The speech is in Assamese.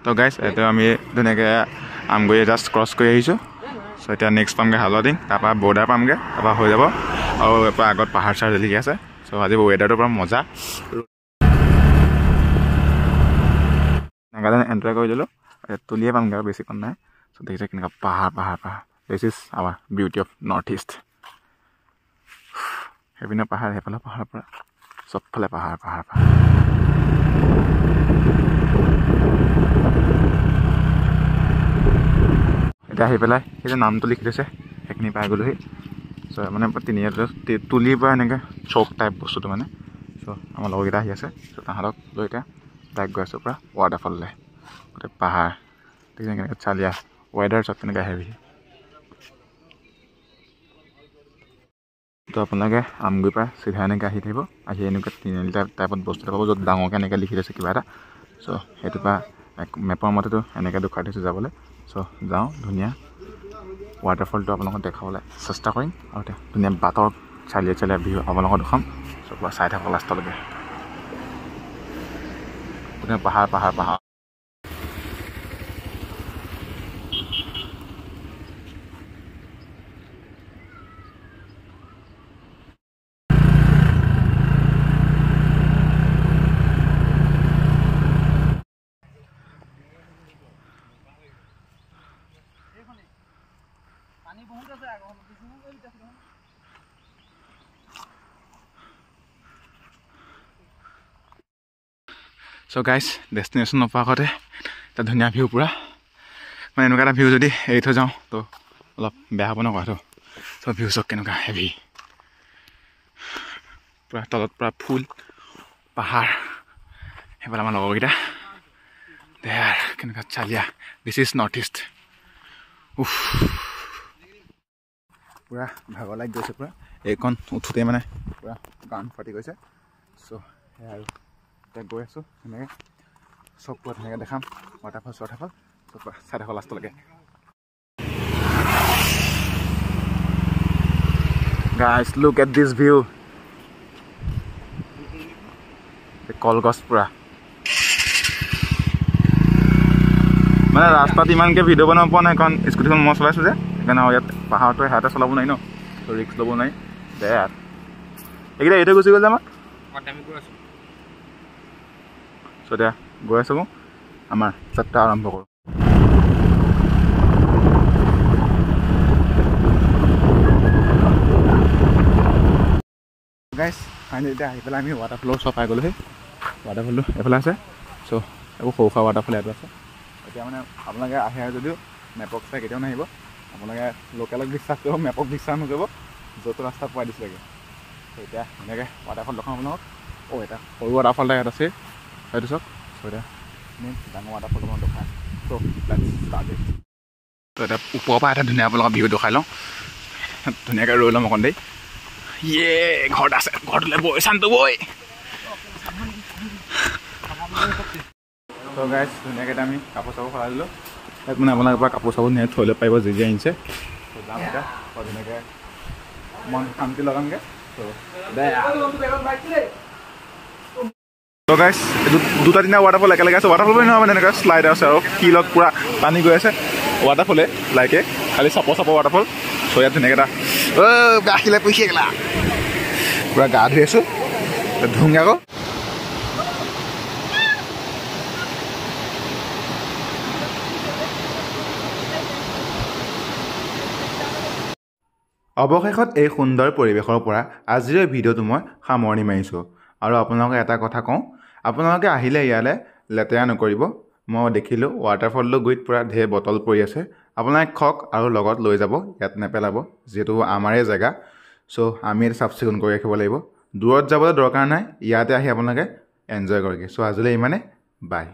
তো গাইজ এতিয়া আমি ধুনীয়াকৈ আমগুৰি জাষ্ট ক্ৰছ কৰি আহিছোঁ চ' এতিয়া নেক্সট পামগৈ হালদিং তাৰপৰা বৰ্ডাৰ পামগৈ তাৰপৰা হৈ যাব আৰু এৰপৰা আগত পাহাৰ চাহাৰ জিলিকি আছে চ' আজি ৱেডাৰটো পৰা মজা নাগালেণ্ড এণ্টাৰ কৰি দিলোঁ তুলিয়ে পামগৈ আৰু বেছি কম নাই চ' দেখিছে কেনেকুৱা পাহাৰ পাহাৰ পাহাৰ this is our beauty of North East সেইপিনে পাহাৰ সেইফালে পাহাৰৰ পৰা চবফালে পাহাৰ পাহাৰ পাহাৰ এতিয়া আহি পেলাই সেই যে নামটো লিখি থৈছে সেইখিনি পাই গ'লোহি চ' মানে তিনিআলিতে তুলিৰ পৰা এনেকৈ চক টাইপ বস্তুটো মানে চ' আমাৰ লগৰকেইটা আহি আছে চ' তাহাঁতক লৈ এতিয়া ডাইৰেক্ট গৈ আছোঁ পূৰা ৱাটাৰফললৈ গোটেই পাহাৰ দেখিছে কেনেকৈ চালিয়া ৱেডাৰ চব কেনেকৈ হেভি তো আপোনালোকে আমগুৰিৰ পৰা চিধা এনেকৈ আহি থাকিব আহি এনেকৈ তিনিআলি টাইপত বস্তু এটা পাব য'ত ডাঙৰকৈ এনেকৈ লিখি থৈছে কিবা এটা চ' সেইটোৰ পৰা মেপৰ মতেতো এনেকৈ দেখুৱাই থৈছোঁ যাবলৈ চ' যাওঁ ধুনীয়া ৱাটাৰফলটো আপোনালোকক দেখাবলৈ চেষ্টা কৰিম আৰু এতিয়া ধুনীয়া বাটৰ চালিয়ে চালিয়ে ভিউ আপোনালোকক দেখাম চ' পুৰা চাই থাকক লাষ্টলৈকে ধুনীয়া পাহাৰ পাহাৰ পাহাৰ চ' গাইজ ডেষ্টিনেশ্যন নোপোৱাৰ আগতে এটা ধুনীয়া ভিউ পূৰা মানে এনেকুৱা এটা ভিউ যদি এৰি থৈ যাওঁ তো অলপ বেয়া হ'ব ন কথাটো চ' ভিউ চক কেনেকুৱা হেভি পূৰা তলত পূৰা ফুল পাহাৰ সেইফালে আমাৰ লগৰকেইটা দেয়াৰ কেনেকুৱা চালিয়া দিছ ইজ নৰ্থ ইষ্ট উফ পূৰা ভাগৰ লাগি গৈছে পূৰা এইকণ উঠোঁতে মানে পূৰা গান ফাটি গৈছে চ' সেয়া আৰু এতিয়া গৈ আছোঁ সেনেকৈ চব পূৰা ধুনীয়াকৈ দেখাম ৱাটাৰফল চব পূৰা চাই থাকক লাষ্টলৈকে guys look at this view কলগছ পূৰা মানে ৰাস্তাত ইমানকৈ ভিডিঅ' বনাব পৰা নাই কাৰণ স্কুটিখন মই চলাইছোঁ যে সেইকাৰণে ইয়াত পাহাৰটো সিহঁতে চলাব নোৱাৰি ন ত' ৰিক্স ল'ব নোৱাৰি দে ইয়াত এইকেইটা এইটো গুচি গ'ল যে আমাক চ' এতিয়া গৈ আছোঁ আমাৰ যাত্ৰা আৰম্ভ কৰোঁ গাইজ ফাইনেলি এতিয়া আহি পেলাই আমি ৱাটাৰফলৰ ওচৰ পাই গ'লোঁ সেই ৱাটাৰফলটো এইফালে আছে চ' এইবোৰ সৰু সুৰা ৱাটাৰফল ইয়াতো আছে এতিয়া মানে আপোনালোকে আহে যদিও মেপক চাই কেতিয়াও নাহিব আপোনালোকে লোকেলক বিশ্বাস কৰিব মেপক বিশ্বাস নকৰিব য'ত ৰাস্তা পোৱাই দিছিলেগৈ ত' এতিয়া এনেকৈ ৱাটাৰফল দেখাওঁ আপোনালোকক এটা সৰু ৱাটাৰফল এটা ইয়াত আছে সেইটো চাওক চ' এতিয়া ডাঙৰ ৱাটাৰফল আপোনাক দেখাই চ' এতিয়া ওপৰৰ পৰা এটা ধুনীয়া আপোনালোকৰ ভিউ দেখাই লওঁ ধুনীয়াকৈ ৰৈ ল'ম অকণ দেই ইয়ে ঘৰত আছে ঘৰটোলৈ বৈ শান্তু বৈ চ' গাইজ ধুনীয়াকৈ এতিয়া আমি কাপোৰ চাপোৰ সলাই দিলোঁ ইয়াত মানে আপোনালোকৰ পৰা কাপোৰ চাপোৰ ধুনীয়াকৈ থৈ ল'ব পাৰিব যি যি আনিছে চ' যাম এতিয়া ধুনীয়াকৈ মন শান্তি লগামগৈ চ' গাইজ দুটা তিনিটা ৱাটাৰফল একেলগে আছে ৱাটাৰফল বুলি নহয় মানে এনেকৈ শ্লাইড আছে আৰু শিলত পূৰা পানী গৈ আছে ৱাটাৰফলে লাইকে খালি চাপৰ ৱাটাৰফল চ' ইয়াত ধুনীয়াকৈ এটা আহিলে পুহি গ'লা পূৰা গা ধুই আছোঁ ধুঙে আকৌ অৱশেষত এই সুন্দৰ পৰিৱেশৰ পৰা আজিৰ এই ভিডিঅ'টো মই সামৰণি মাৰিছোঁ আৰু আপোনালোকে এটা কথা কওঁ আপোনালোকে আহিলে ইয়ালৈ লেতেৰা নকৰিব মই দেখিলোঁ ৱাটাৰফলটো গুৰিত পূৰা ঢেৰ বটল পৰি আছে আপোনালোকে খওক আৰু লগত লৈ যাব ইয়াত নেপেলাব যিহেতু আমাৰে জেগা চ' আমি চাফ চিকুণ কৰি ৰাখিব লাগিব দূৰত যাবলৈ দৰকাৰ নাই ইয়াতে আহি আপোনালোকে এনজয় কৰক চ' আজিলৈ ইমানে বাই